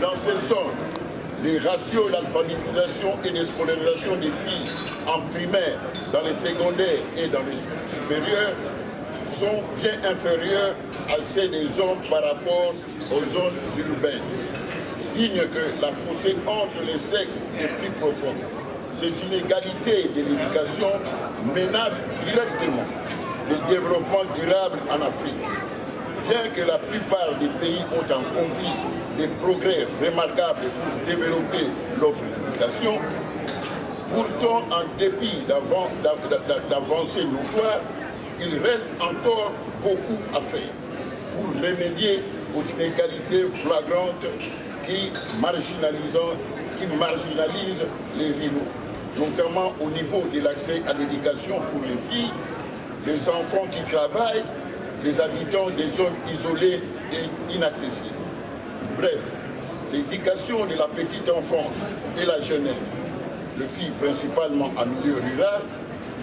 Dans cette zone, les ratios d'alphabétisation et de scolarisation des filles en primaire, dans les secondaires et dans les supérieurs sont bien inférieurs à celles des hommes par rapport aux zones urbaines. Signe que la fossé entre les sexes est plus profonde. Ces inégalités de l'éducation menacent directement le développement durable en Afrique. Bien que la plupart des pays ont accompli des progrès remarquables pour développer l'offre d'éducation, pourtant, en dépit d'avancées notoires, il reste encore beaucoup à faire pour remédier aux inégalités flagrantes qui marginalisent les ruraux, notamment au niveau de l'accès à l'éducation pour les filles, les enfants qui travaillent, les habitants des zones isolées et inaccessibles. Bref, l'éducation de la petite enfance et la jeunesse, les filles principalement en milieu rural,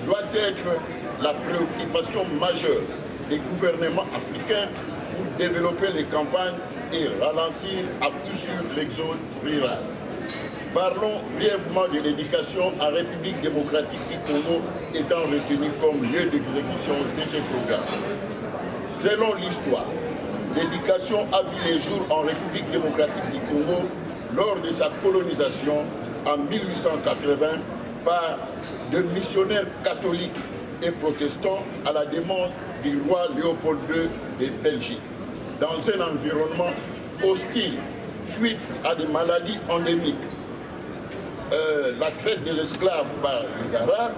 doit être la préoccupation majeure des gouvernements africains pour développer les campagnes et ralentir à coup sûr l'exode rural. Parlons brièvement de l'éducation en République démocratique du Congo étant retenue comme lieu d'exécution de ce programme. Selon l'histoire, l'éducation a vu les jours en République démocratique du Congo lors de sa colonisation en 1880 par de missionnaires catholiques et protestants à la demande du roi Léopold II de Belgique, dans un environnement hostile suite à des maladies endémiques. La traite des esclaves par les Arabes,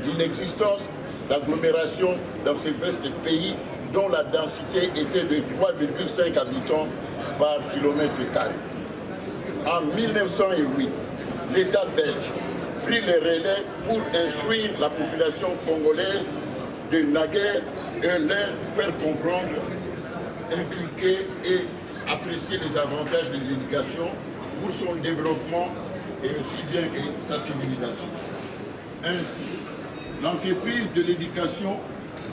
l'inexistence d'agglomérations dans ces vastes pays dont la densité était de 3,5 habitants par kilomètre carré. En 1908, l'État belge prit le relais pour instruire la population congolaise de naguère et leur faire comprendre, inculquer et apprécier les avantages de l'éducation pour son développement et aussi bien que sa civilisation. Ainsi, l'entreprise de l'éducation,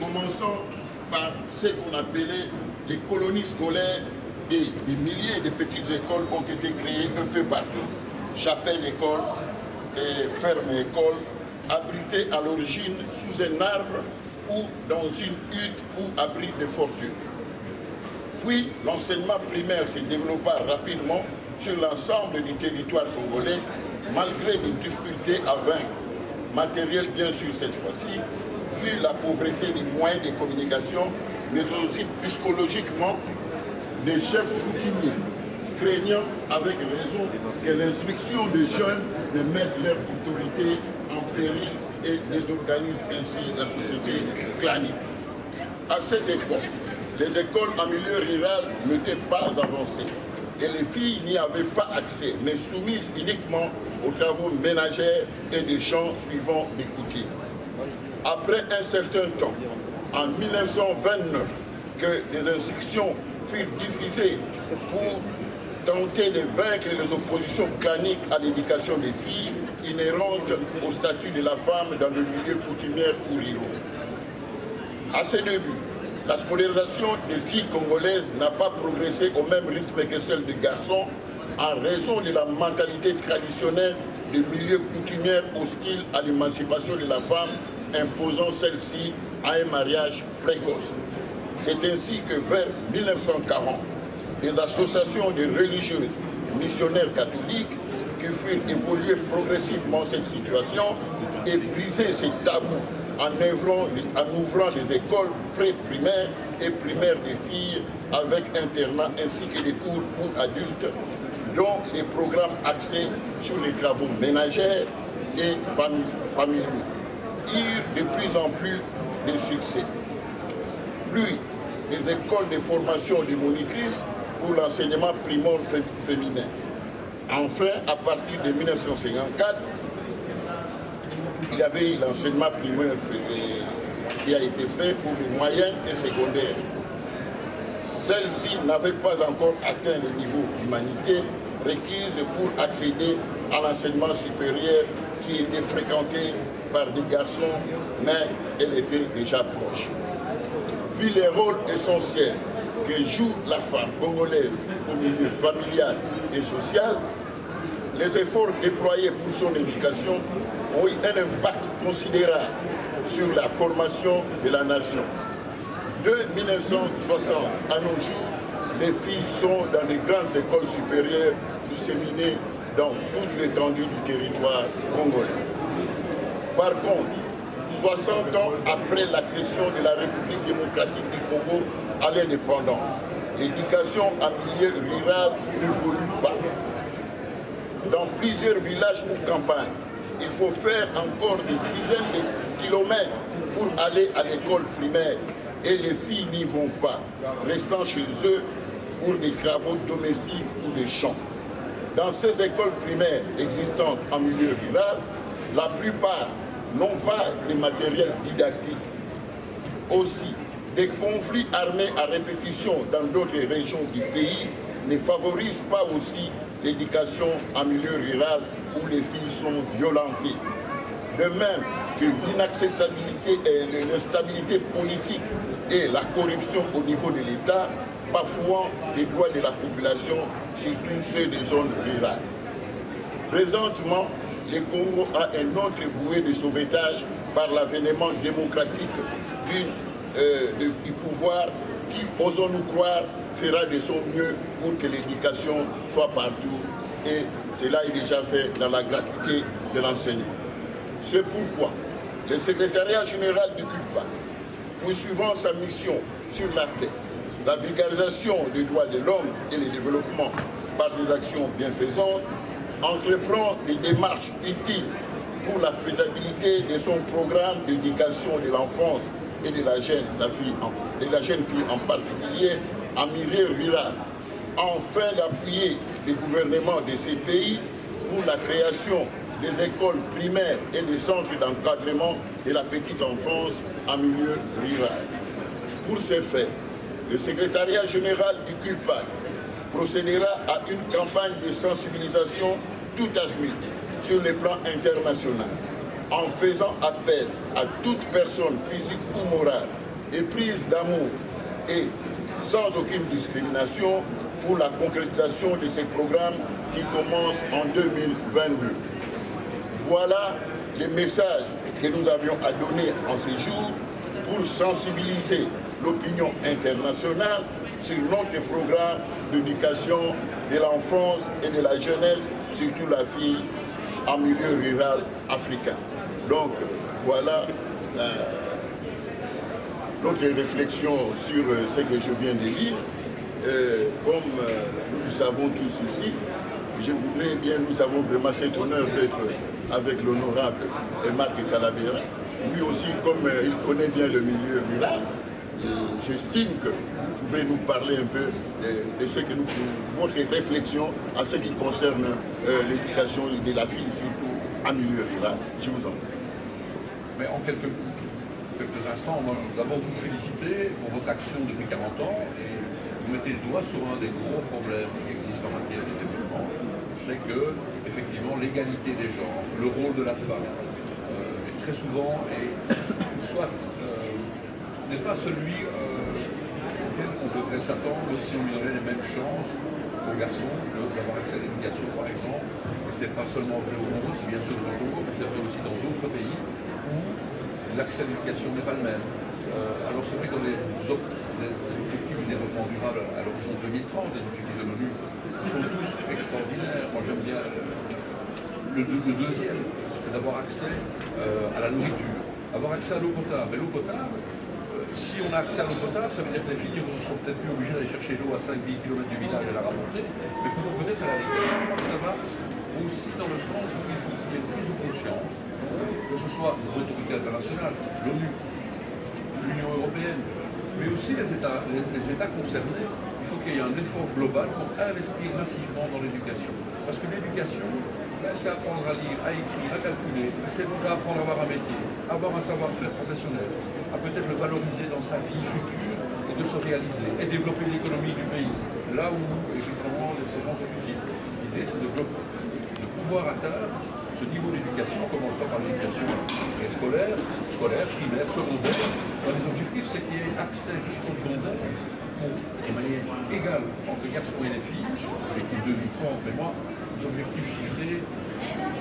commençant par ce qu'on appelait les colonies scolaires et des milliers de petites écoles ont été créées un peu partout. Chapelles-écoles et fermes-écoles, abritées à l'origine sous un arbre ou dans une hutte ou abri de fortune. Puis, l'enseignement primaire se développa rapidement sur l'ensemble du territoire congolais, malgré des difficultés à vaincre, matériel bien sûr cette fois-ci, vu la pauvreté des moyens de communication, mais aussi psychologiquement des chefs coutumiers, craignant avec raison que l'instruction des jeunes ne mette leur autorité en péril et désorganise ainsi la société clanique. À cette époque, les écoles en milieu rural n'étaient pas avancées et les filles n'y avaient pas accès, mais soumises uniquement aux travaux ménagers et des champs suivant les coutumes. Après un certain temps, en 1929, que des instructions furent diffusées pour tenter de vaincre les oppositions claniques à l'éducation des filles inhérentes au statut de la femme dans le milieu coutumier ou ruraux. À ses débuts, la scolarisation des filles congolaises n'a pas progressé au même rythme que celle des garçons en raison de la mentalité traditionnelle des milieux coutumiers hostiles à l'émancipation de la femme, imposant celle-ci à un mariage précoce. C'est ainsi que vers 1940, des associations de religieuses missionnaires catholiques qui furent évoluer progressivement cette situation et briser ces tabous en ouvrant des écoles pré-primaires et primaires des filles avec internat ainsi que des cours pour adultes dont les programmes axés sur les travaux ménagers et familiaux eurent de plus en plus de succès. Puis, les écoles de formation de monitrices pour l'enseignement primaire féminin. Enfin, à partir de 1954, il y avait eu l'enseignement primaire qui a été fait pour les moyennes et secondaires. Celles-ci n'avaient pas encore atteint le niveau d'humanité requise pour accéder à l'enseignement supérieur qui était fréquenté par des garçons, mais elle était déjà proche. Vu les rôles essentiels que joue la femme congolaise au milieu familial et social, les efforts déployés pour son éducation ont eu un impact considérable sur la formation de la nation. De 1960 à nos jours, les filles sont dans les grandes écoles supérieures disséminées dans toute l'étendue du territoire congolais. Par contre, 60 ans après l'accession de la République démocratique du Congo à l'indépendance, l'éducation en milieu rural n'évolue pas. Dans plusieurs villages ou campagnes, il faut faire encore des dizaines de kilomètres pour aller à l'école primaire et les filles n'y vont pas, restant chez eux pour des travaux domestiques ou des champs. Dans ces écoles primaires existantes en milieu rural, la plupart n'ont pas de matériel didactique. Aussi, des conflits armés à répétition dans d'autres régions du pays ne favorisent pas aussi l'éducation en milieu rural où les filles sont violentées. De même que l'inaccessibilité et l'instabilité politique et la corruption au niveau de l'État bafouant les droits de la population, surtout ceux des zones rurales. Présentement, le Congo a un autre bouée de sauvetage par l'avènement démocratique du pouvoir qui, osons-nous croire, fera de son mieux pour que l'éducation soit partout et cela est déjà fait dans la gratuité de l'enseignement. C'est pourquoi le secrétariat général du CULPA, poursuivant sa mission sur la paix, la vulgarisation des droits de l'homme et le développement par des actions bienfaisantes, entreprend des démarches utiles pour la faisabilité de son programme d'éducation de l'enfance et de la jeune fille en particulier en milieu rural, afin d'appuyer les gouvernements de ces pays pour la création des écoles primaires et des centres d'encadrement de la petite enfance en milieu rural. Pour ce faire, le secrétariat général du CULPAC procédera à une campagne de sensibilisation tout azimut sur le plan international, en faisant appel à toute personne physique ou morale éprise d'amour et sans aucune discrimination pour la concrétisation de ces programmes qui commencent en 2022. Voilà les messages que nous avions à donner en ces jours pour sensibiliser l'opinion internationale sur notre programme d'éducation de l'enfance et de la jeunesse, surtout la fille en milieu rural africain. Donc voilà notre réflexion sur ce que je viens de lire. Comme nous le savons tous ici, je voudrais bien, nous avons vraiment cet honneur d'être avec l'honorable Marc Calabera. Lui aussi, comme il connaît bien le milieu rural, j'estime que vous pouvez nous parler un peu de ce que nous, votre réflexion en ce qui concerne l'éducation de la fille, surtout en milieu rural. Je vous en prie. Mais en quelques instants, d'abord vous féliciter pour votre action depuis 40 ans et vous mettez le doigt sur un des gros problèmes qui existent en matière de développement, c'est que, effectivement, l'égalité des genres, le rôle de la femme, très souvent, n'est pas celui auquel on devrait s'attendre si on lui donnait les mêmes chances aux garçons d'avoir accès à l'éducation, par exemple. Et ce n'est pas seulement vrai au Congo, c'est bien sûr au Congo, mais c'est vrai aussi dans d'autres pays où l'accès à l'éducation n'est pas le même. Alors c'est vrai que les objectifs du développement durable à l'horizon 2030, les objectifs de l'ONU, sont tous extraordinaires. Moi j'aime bien le deuxième, c'est d'avoir accès à la nourriture, avoir accès à l'eau potable. Et l'eau potable, si on a accès à l'eau potable, ça veut dire que les filles ne seront peut-être plus obligées d'aller chercher l'eau à 5-10 km du village et la ramonter, mais pourront peut-être à la l'école. Je crois que ça va aussi dans le sens où il faut qu'il y ait une prise de conscience, que ce soit les autorités internationales, l'ONU, l'Union européenne, mais aussi les États concernés. Il faut qu'il y ait un effort global pour investir massivement dans l'éducation. Parce que l'éducation, c'est apprendre à lire, à écrire, à calculer, c'est donc apprendre à avoir un métier, avoir un savoir-faire professionnel, à peut-être le valoriser dans sa vie future et de se réaliser, et développer l'économie du pays, là où, effectivement, ces gens sont utiles. L'idée, c'est de pouvoir atteindre ce niveau d'éducation, en commençant par l'éducation scolaire, primaire, secondaire. Dans les objectifs, c'est qu'il y ait accès jusqu'au secondaire de manière égale entre les garçons et les filles, l'équipe de Vitron et moi, des objectifs chiffrés.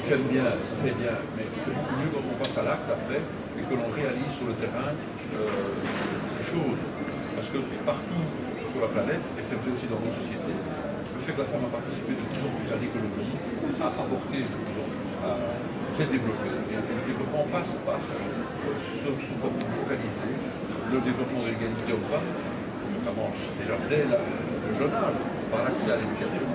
J'aime bien, ça fait bien, mais c'est beaucoup mieux quand on passe à l'acte après et que l'on réalise sur le terrain ces choses. Parce que partout sur la planète, et c'est vrai aussi dans nos sociétés, le fait que la femme a participé de plus en plus à l'économie, a apporté de plus en plus, s'est développé. Et le développement passe par ce sur quoi vous focalisez, le développement de l'égalité hommes-femmes, notamment déjà dès le jeune âge, par l'accès à l'éducation.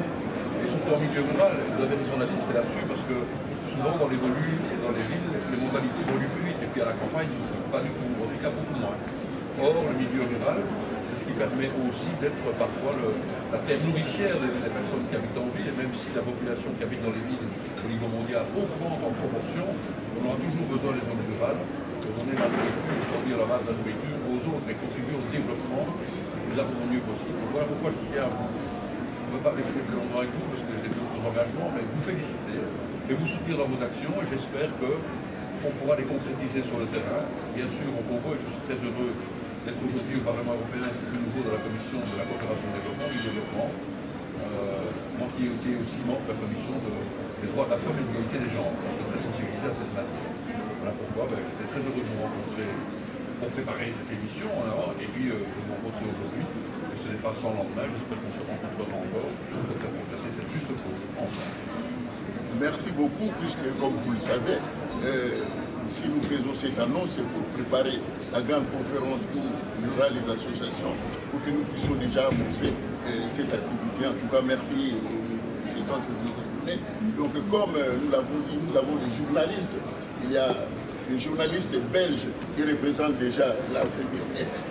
Et surtout en milieu rural, vous avez raison d'insister là-dessus, parce que souvent dans les volumes et dans les villes, les mentalités évoluent plus vite, et puis à la campagne, pas du tout, en tout cas beaucoup moins. Or, le milieu rural, c'est ce qui permet aussi d'être parfois la terre nourricière des personnes qui habitent en ville, et même si la population qui habite dans les villes au niveau mondial augmente en proportion, on aura toujours besoin des zones rurales pour donner la nourriture, pour produire la base de la nourriture aux autres et contribuer au développement le plus harmonieux possible. Donc voilà pourquoi je tiens à vous. Je ne peux pas rester plus longtemps avec vous parce que j'ai d'autres engagements, mais vous féliciter et vous soutenir dans vos actions, et j'espère qu'on pourra les concrétiser sur le terrain. Bien sûr, au Congo, et je suis très heureux d'être aujourd'hui au Parlement européen, c'est plus nouveau de la Commission de la coopération au développement, du développement, moi qui ai été aussi membre de la Commission des droits de la femme et de l'égalité des genres, parce que très sensibilisé à cette matière. Voilà pourquoi j'étais très heureux de vous rencontrer pour préparer cette émission, alors, et puis de vous rencontrer aujourd'hui. Ce n'est pas sans lendemain, j'espère qu'on se rencontrera encore pour faire progresser cette juste cause ensemble. Merci beaucoup, puisque comme vous le savez, si nous faisons cette annonce, c'est pour préparer la grande conférence où il y aura les associations, pour que nous puissions déjà annoncer cette activité. En tout cas, merci c'est temps que vous nous avez donné. Donc comme nous l'avons dit, nous avons des journalistes. Il y a un journaliste belge qui représente déjà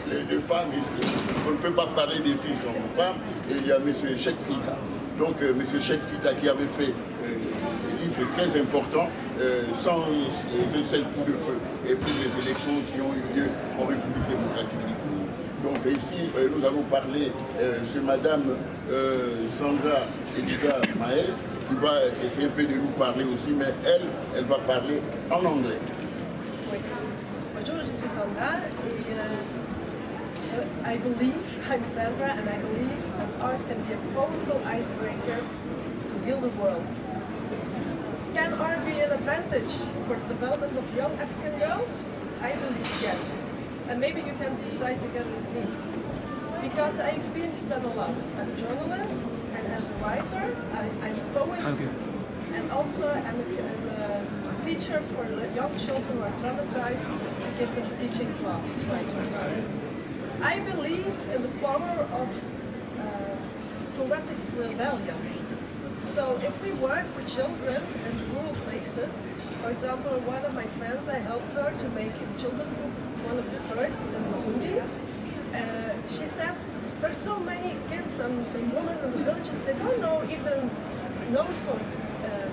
les femmes ici. On ne peut pas parler des filles sans femmes. Et il y a M. Cheikh Fita. Donc M. Cheikh Fita qui avait fait un livre très important, sans un seul coup de feu, et pour les élections qui ont eu lieu en République démocratique du Congo. Donc ici, nous allons parler de Madame Sandra Elisa Maes, qui va essayer un peu de nous parler aussi, mais elle va parler en anglais. Oui. Bonjour, je suis Sandra. I believe, I'm Sandra, and I believe that art can be a powerful icebreaker to heal the world. Can art be an advantage for the development of young African girls? I believe yes. And maybe you can decide together with me. Because I experienced that a lot. As a journalist and as a writer, I'm a poet. And also I'm a teacher for the young children who are traumatized to give them teaching classes, writing classes. I believe in the power of poetic rebellion. So if we work with children in rural places, for example, one of my friends, I helped her to make a children's book, one of the first in Burundi. She said there's so many kids and women in the villages, they don't even know some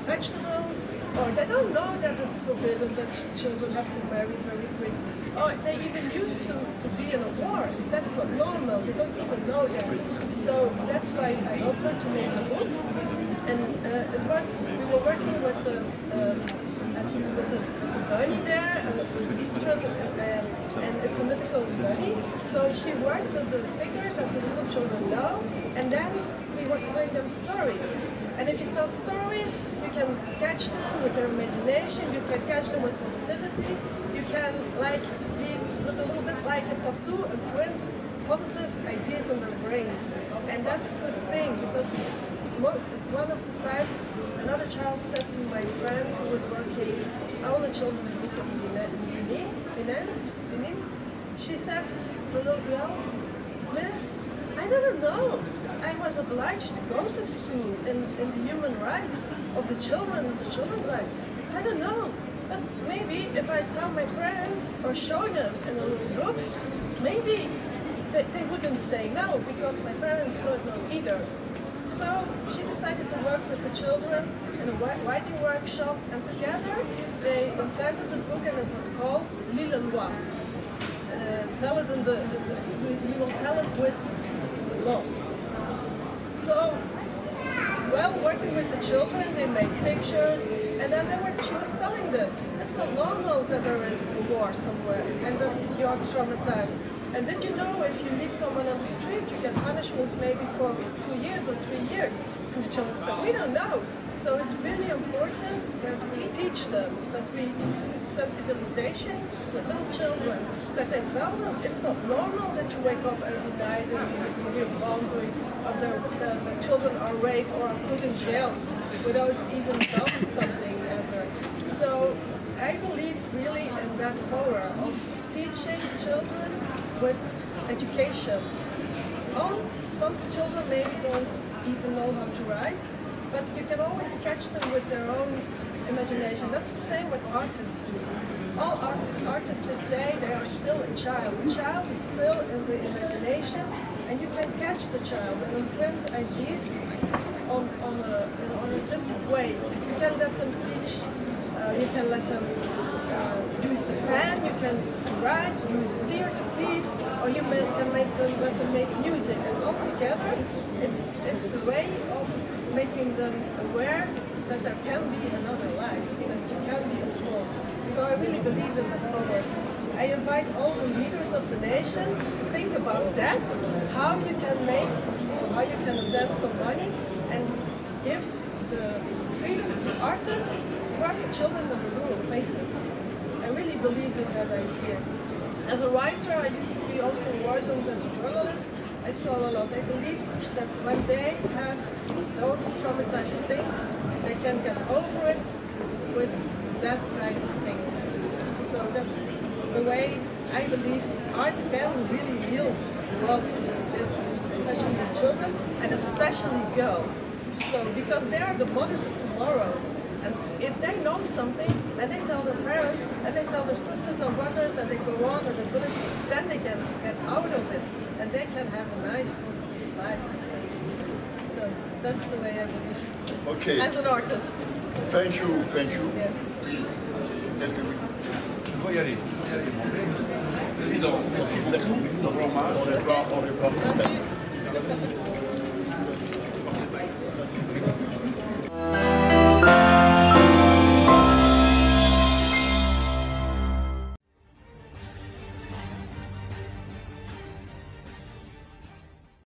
vegetables, or they don't know that it's forbidden that children have to marry very quick. Or they even used to be in a war. That's not normal. They don't even know that. So that's why I helped her to make a book. And we were working with the bunny there, and it's a mythical bunny. So she worked with the figure that the little children know, and then we were telling them stories. And if you tell stories, you can catch them with their imagination, you can catch them with positivity, you can look a little bit like a tattoo and print positive ideas in their brains. And that's a good thing, because one of the times another child said to my friend who was working on the children's book in Benin, she said, little girl, Miss, I didn't know. I was obliged to go to school in the human rights of the children and the children's rights. I don't know. But maybe if I tell my parents or show them in a little book, maybe they wouldn't say no, because my parents don't know either. So she decided to work with the children in a writing workshop, and together they invented a book, and it was called L'Île Loi. We will tell it with laws. So, while working with the children, they made pictures, and then she was telling them, it's not normal that there is a war somewhere and that you are traumatized. And did you know if you leave someone on the street, you get punishments maybe for 2 years or 3 years? And the children say, we don't know. So it's really important that we teach them, that we do sensibilization with little children, that they tell them it's not normal that you wake up every night and you hear bombs or the children are raped or are put in jails without even knowing something ever. So I believe really in that power of teaching children with education. Some children maybe don't even know how to write, but you can always catch them with their own imagination. That's the same with artists do. All artists say they are still a child. The child is still in the imagination, and you can catch the child and imprint ideas on an artistic way. You can let them teach, you can let them use the pen, you can write, use a theater piece, or you can let them make music. And altogether, it's a way of making them aware that there can be another life, that you can be informed. So I really believe in that power. I invite all the leaders of the nations to think about that, how you can invent some money and give the freedom to artists to work with children in the rural places. I really believe in that idea. As a writer, I used to be also in war zones as a journalist. I saw a lot. I believe that when they have those traumatized things, they can get over it with that kind of thing. So that's the way I believe art can really heal the world, especially the children and especially girls. So because they are the mothers of tomorrow. And if they know something, and they tell their parents, and they tell their sisters or brothers, and they go on in the village, then they can get out of it, and they can have a nice, positive life. So that's the way I believe. Okay. As an artist. Thank you, thank you. Yeah. Please, quelques minutes. Je dois y aller. Président, merci beaucoup. Merci. On n'est pas. Merci.